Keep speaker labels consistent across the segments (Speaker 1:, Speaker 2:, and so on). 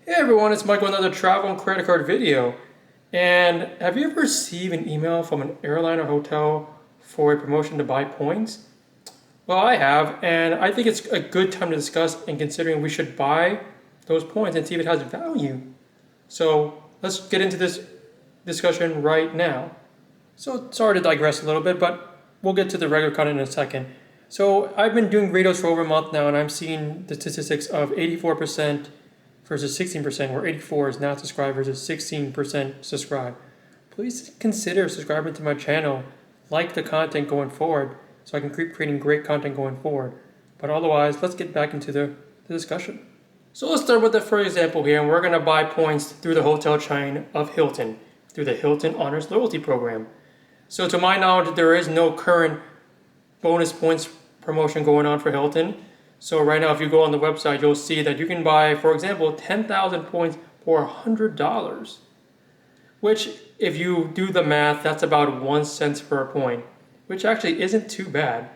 Speaker 1: Hey everyone, it's Mike with another travel and credit card video. And have you ever received an email from an airline or hotel for a promotion to buy points? Well, I have, and I think it's a good time to discuss and considering we should buy those points and see if it has value. So let's get into this discussion right now. So sorry to digress a little bit, but we'll get to the regular content in a second. So I've been doing videos for over a month now, and I'm seeing the statistics of 84% versus 16%, where 84 is not subscribed versus 16% subscribed. Please consider subscribing to my channel, like the content going forward, so I can keep creating great content going forward. But otherwise, let's get back into the discussion. So let's start with the first example here, and we're going to buy points through the hotel chain of Hilton, through the Hilton Honors loyalty program. So to my knowledge, there is no current bonus points promotion going on for Hilton. So right now, if you go on the website, you'll see that you can buy, for example, 10,000 points for $100, which if you do the math, that's about 1 cent per point, which actually isn't too bad.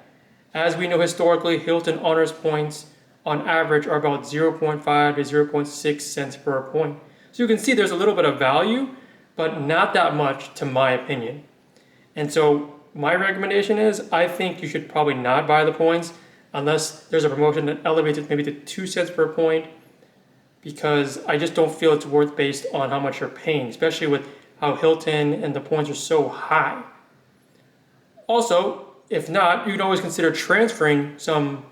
Speaker 1: As we know historically, Hilton Honors points on average are about 0.5 to 0.6 cents per point. So you can see there's a little bit of value, but not that much to my opinion. And so my recommendation is I think you should probably not buy the points unless there's a promotion that elevates it maybe to 2 cents per point, because I just don't feel it's worth based on how much you're paying, especially with how Hilton and the points are so high. Also, if not, you can always consider transferring some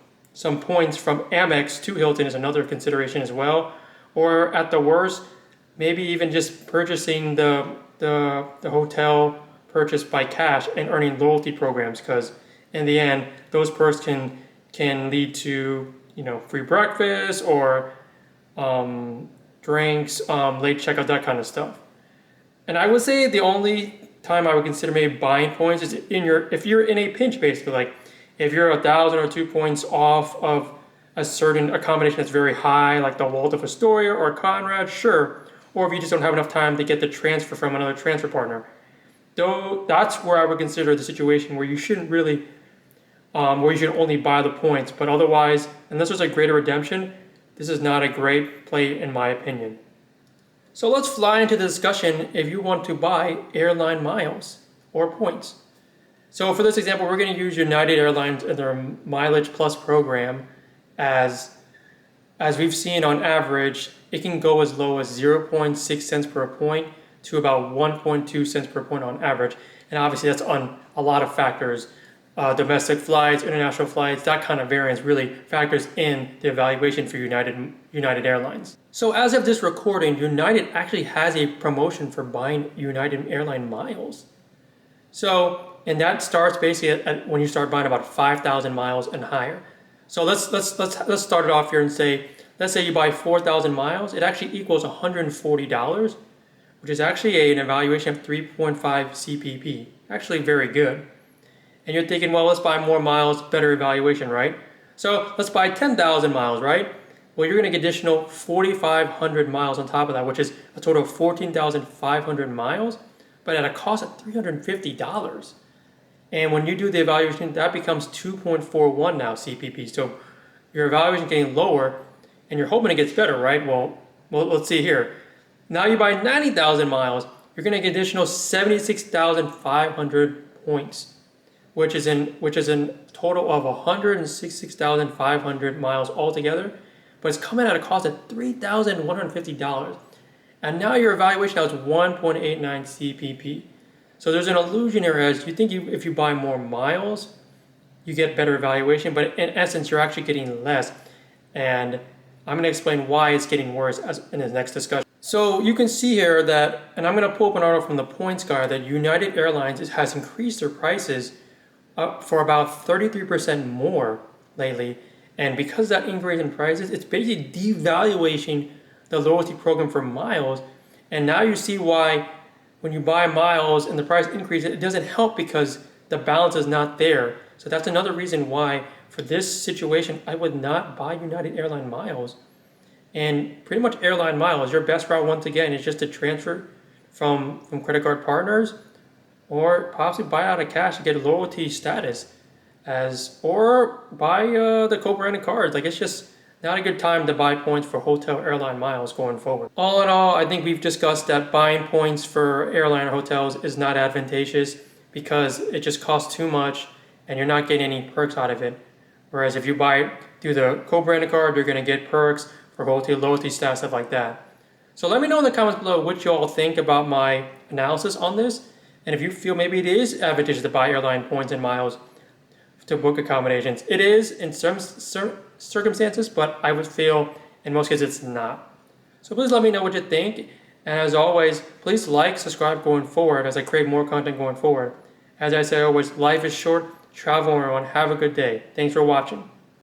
Speaker 1: points from Amex to Hilton is another consideration as well. Or at the worst, maybe even just purchasing the hotel purchase by cash and earning loyalty programs, because in the end, those perks can lead to free breakfast or drinks, late checkout, that kind of stuff. And I would say the only time I would consider maybe buying points is if you're in a pinch, basically, like if you're 1,000 or 2 points off of a certain accommodation that's very high, like the Waldorf Astoria or Conrad, sure. Or if you just don't have enough time to get the transfer from another transfer partner. Though that's where I would consider the situation where you shouldn't really where you should only buy the points. But otherwise, unless there's a greater redemption, this is not a great play in my opinion. So let's fly into the discussion if you want to buy airline miles or points. So for this example, we're going to use United Airlines and their Mileage Plus program. As we've seen on average, it can go as low as 0.6 cents per point to about 1.2 cents per point on average. And obviously that's on a lot of factors. Domestic flights, international flights, that kind of variance really factors in the evaluation for United Airlines. So as of this recording, United actually has a promotion for buying United Airline miles. And that starts basically at when you start buying about 5,000 miles and higher. So let's start it off here and say, let's say you buy 4,000 miles, it actually equals $140, which is actually an evaluation of 3.5 CPP. Actually very good. And you're thinking, well, let's buy more miles, better evaluation, right? So let's buy 10,000 miles, right? Well, you're going to get additional 4,500 miles on top of that, which is a total of 14,500 miles, but at a cost of $350. And when you do the evaluation, that becomes 2.41 now CPP. So your evaluation is getting lower, and you're hoping it gets better, right? Well, let's see here. Now you buy 90,000 miles, you're going to get additional 76,500 points, which is in total of 166,500 miles altogether, but it's coming at a cost of $3,150. And now your evaluation now is 1.89 CPP. So there's an illusion here as you think if you buy more miles, you get better evaluation, but in essence, you're actually getting less. And I'm going to explain why it's getting worse in the next discussion. So you can see here that, and I'm going to pull up an article from the Points Guide, that United Airlines has increased their prices up for about 33% more lately. And because of that increase in prices, it's basically devaluing the loyalty program for miles. And now you see why when you buy miles and the price increases, it doesn't help because the balance is not there. So that's another reason why for this situation, I would not buy United Airline miles. And pretty much airline miles, your best route once again is just to transfer from credit card partners or possibly buy out of cash to get loyalty status or buy the co-branded cards. Like, it's just not a good time to buy points for hotel airline miles going forward. All in all, I think we've discussed that buying points for airline or hotels is not advantageous because it just costs too much and you're not getting any perks out of it. Whereas if you buy through the co-branded card, you're going to get perks for hotel loyalty staff, stuff like that. So let me know in the comments below what you all think about my analysis on this, and if you feel maybe it is advantageous to buy airline points and miles to book accommodations. It is in some circumstances, but I would feel in most cases it's not. So please let me know what you think, and as always, please like, subscribe going forward as I create more content going forward. As I say always, life is short, travel everyone, have a good day. Thanks for watching.